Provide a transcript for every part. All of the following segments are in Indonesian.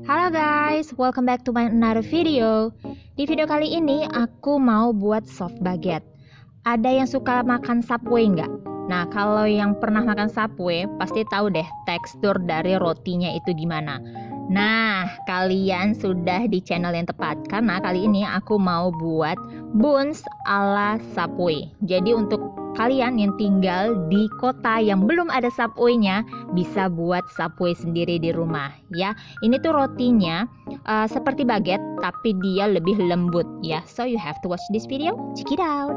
Halo guys, welcome back to my another video. Di video kali ini aku mau buat soft baguette. Ada yang suka makan Subway nggak? Nah, kalau yang pernah makan Subway pasti tahu deh tekstur dari rotinya itu gimana. Nah, kalian sudah di channel yang tepat karena kali ini aku mau buat buns ala Subway. Jadi untuk kalian yang tinggal di kota yang belum ada Subway-nya bisa buat Subway sendiri di rumah ya. Ini tuh rotinya seperti baguette tapi dia lebih lembut ya. So you have to watch this video. Check it out.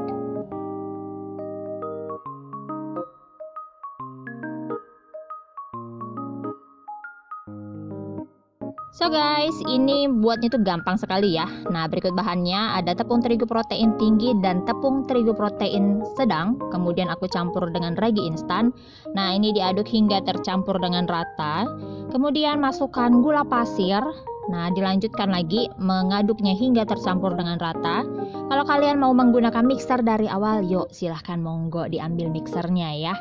So guys, ini buatnya tuh gampang sekali ya. Nah, berikut bahannya ada tepung terigu protein tinggi dan tepung terigu protein sedang. Kemudian aku campur dengan ragi instan. Nah, ini diaduk hingga tercampur dengan rata. Kemudian masukkan gula pasir. Nah, dilanjutkan lagi mengaduknya hingga tercampur dengan rata. Kalau kalian mau menggunakan mixer dari awal, yuk silahkan monggo diambil mixernya ya.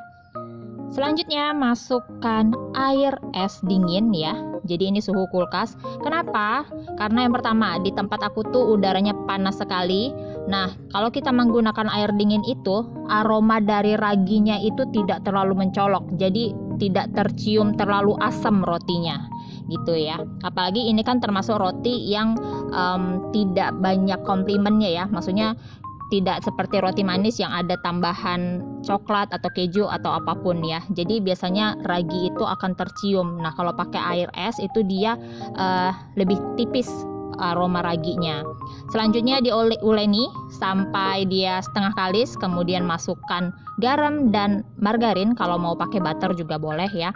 Selanjutnya masukkan air es dingin ya. Jadi ini suhu kulkas. Kenapa? Karena yang pertama di tempat aku tuh udaranya panas sekali. Nah, kalau kita menggunakan air dingin itu aroma dari raginya itu tidak terlalu mencolok. Jadi tidak tercium terlalu asam rotinya gitu ya. Apalagi ini kan termasuk roti yang tidak banyak komplimennya ya. Maksudnya tidak seperti roti manis yang ada tambahan coklat atau keju atau apapun ya. Jadi biasanya ragi itu akan tercium. Nah, kalau pakai air es itu dia lebih tipis aroma raginya. Selanjutnya diuleni sampai dia setengah kalis, kemudian masukkan garam dan margarin. Kalau mau pakai butter juga boleh ya.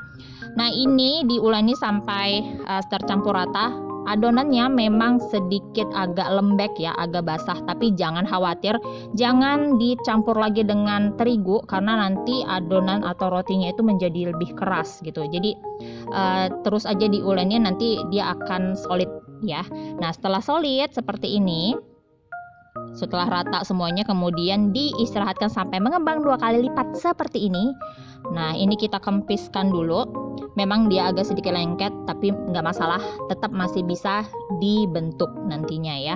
Nah, ini diuleni sampai tercampur rata. Adonannya memang sedikit agak lembek ya, agak basah, tapi jangan khawatir, jangan dicampur lagi dengan terigu karena nanti adonan atau rotinya itu menjadi lebih keras gitu. Jadi terus aja diuleni, nanti dia akan solid ya. Nah, setelah solid seperti ini, setelah rata semuanya, kemudian diistirahatkan sampai mengembang 2 kali lipat seperti ini. Nah, ini kita kempiskan dulu. Memang dia agak sedikit lengket, tapi nggak masalah, tetap masih bisa dibentuk nantinya ya.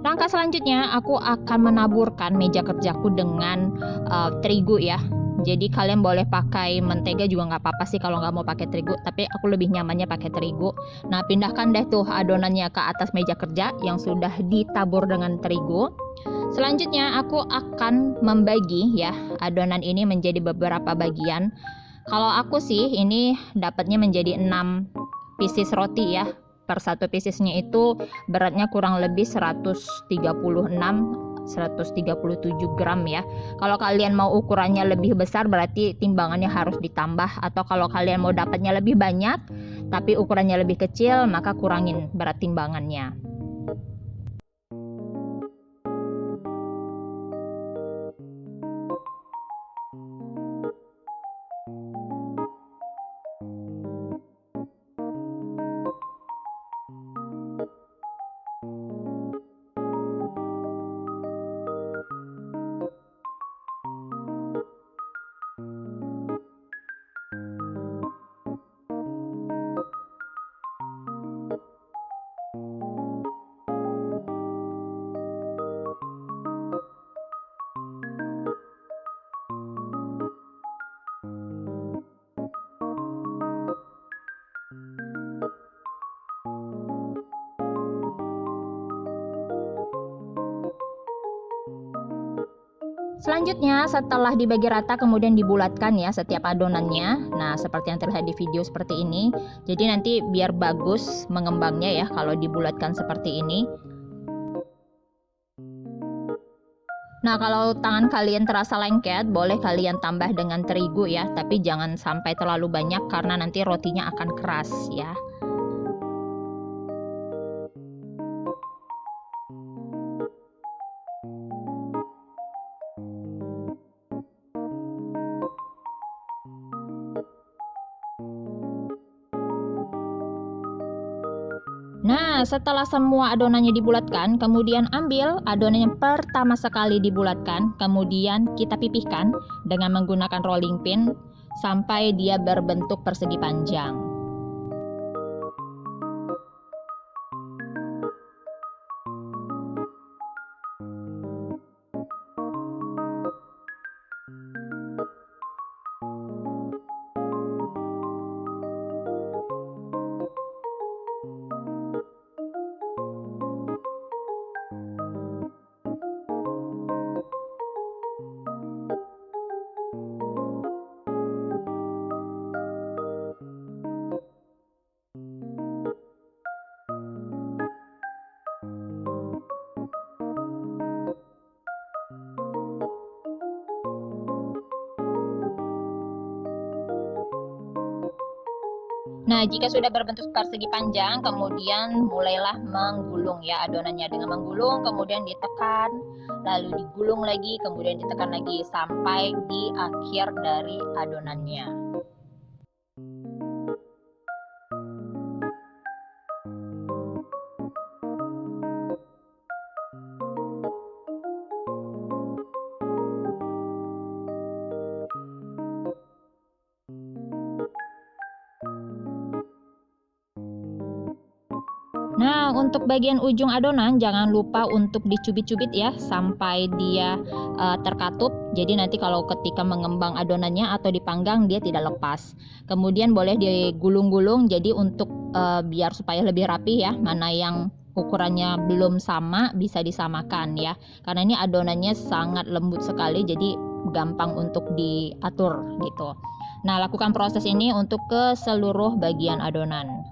Langkah selanjutnya aku akan menaburkan meja kerjaku dengan terigu ya. Jadi kalian boleh pakai mentega juga nggak apa-apa sih kalau nggak mau pakai terigu, tapi aku lebih nyamannya pakai terigu. Nah, pindahkan deh tuh adonannya ke atas meja kerja yang sudah ditabur dengan terigu. Selanjutnya aku akan membagi ya adonan ini menjadi beberapa bagian. Kalau aku sih ini dapatnya menjadi 6 pieces roti ya. Per satu piecesnya itu beratnya kurang lebih 137 gram ya. Kalau kalian mau ukurannya lebih besar berarti timbangannya harus ditambah, atau kalau kalian mau dapatnya lebih banyak tapi ukurannya lebih kecil maka kurangin berat timbangannya. Selanjutnya setelah dibagi rata kemudian dibulatkan ya setiap adonannya. Nah, seperti yang terlihat di video seperti ini. Jadi nanti biar bagus mengembangnya ya kalau dibulatkan seperti ini. Nah, kalau tangan kalian terasa lengket, boleh kalian tambah dengan terigu ya, tapi jangan sampai terlalu banyak karena nanti rotinya akan keras ya. Nah, Nah, setelah semua adonannya dibulatkan, kemudian ambil adonan yang pertama sekali dibulatkan, kemudian kita pipihkan dengan menggunakan rolling pin sampai dia berbentuk persegi panjang. Nah, jika sudah berbentuk persegi panjang, kemudian mulailah menggulung ya adonannya. Dengan menggulung, kemudian ditekan, lalu digulung lagi, kemudian ditekan lagi sampai di akhir dari adonannya. Nah, untuk bagian ujung adonan jangan lupa untuk dicubit-cubit ya sampai dia terkatup. Jadi nanti kalau ketika mengembang adonannya atau dipanggang dia tidak lepas. Kemudian boleh digulung-gulung jadi untuk biar supaya lebih rapi ya. Mana yang ukurannya belum sama bisa disamakan ya. Karena ini adonannya sangat lembut sekali jadi gampang untuk diatur gitu. Nah, lakukan proses ini untuk ke seluruh bagian adonan.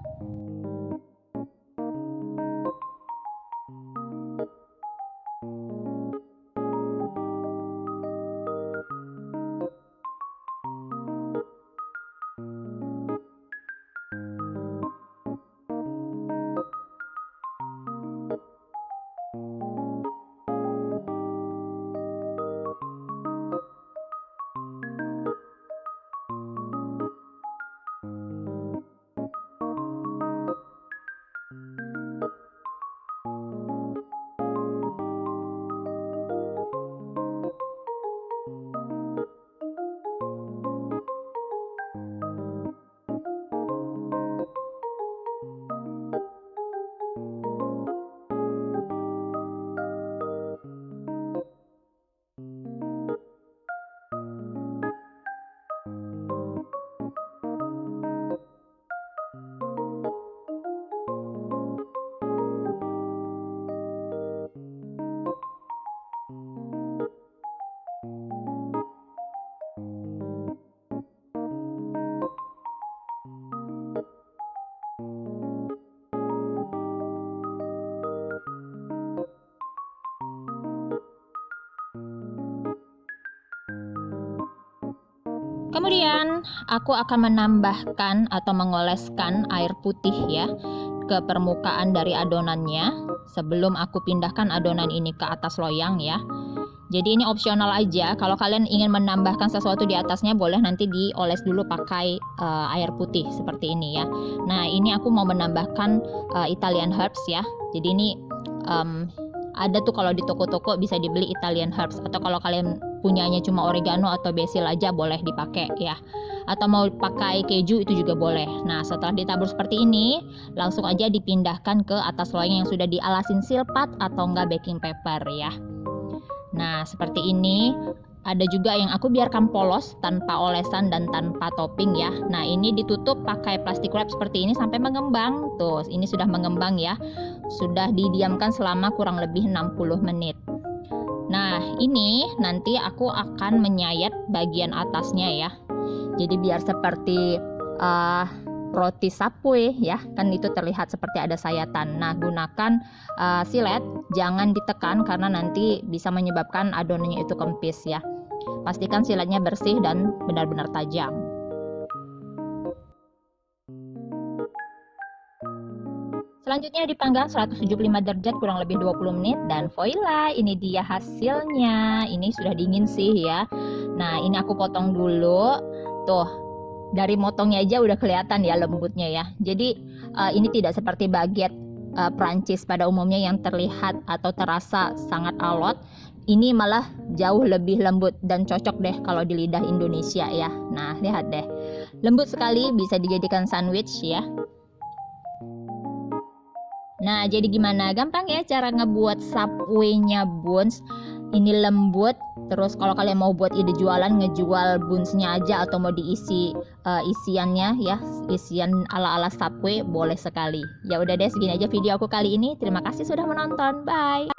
Kemudian aku akan menambahkan atau mengoleskan air putih ya ke permukaan dari adonannya sebelum aku pindahkan adonan ini ke atas loyang ya. Jadi ini opsional aja. Kalau kalian ingin menambahkan sesuatu di atasnya boleh nanti dioles dulu pakai air putih seperti ini ya. Nah, ini aku mau menambahkan Italian herbs ya. Jadi ini ada tuh kalau di toko-toko bisa dibeli Italian herbs, atau kalau kalian punyanya cuma oregano atau basil aja boleh dipakai ya, atau mau pakai keju itu juga boleh. Nah, setelah ditabur seperti ini langsung aja dipindahkan ke atas loyang yang sudah dialasin silpat atau enggak baking paper ya. Nah, seperti ini. Ada juga yang aku biarkan polos tanpa olesan dan tanpa topping ya. Nah, ini ditutup pakai plastik wrap seperti ini sampai mengembang. Tuh, ini sudah mengembang ya. Sudah didiamkan selama kurang lebih 60 menit. Nah, ini nanti aku akan menyayat bagian atasnya ya. Jadi biar seperti roti Subway ya, kan itu terlihat seperti ada sayatan. Nah, gunakan silet, jangan ditekan karena nanti bisa menyebabkan adonannya itu kempis ya. Pastikan siletnya bersih dan benar-benar tajam. Selanjutnya dipanggang 175 derajat kurang lebih 20 menit dan voila, ini dia hasilnya. Ini sudah dingin sih ya. Nah, ini aku potong dulu. Tuh, dari motongnya aja udah kelihatan ya lembutnya ya. Jadi ini tidak seperti baguette Prancis pada umumnya yang terlihat atau terasa sangat alot, ini malah jauh lebih lembut dan cocok deh kalau di lidah Indonesia ya. Nah, lihat deh. Lembut sekali, bisa dijadikan sandwich ya. Nah, jadi gimana? Gampang ya cara ngebuat Subway-nya buns. Ini lembut. Terus kalau kalian mau buat ide jualan, ngejual bunsnya aja atau mau diisi isiannya ya, isian ala-ala Subway, boleh sekali. Ya udah deh, segini aja video aku kali ini. Terima kasih sudah menonton. Bye.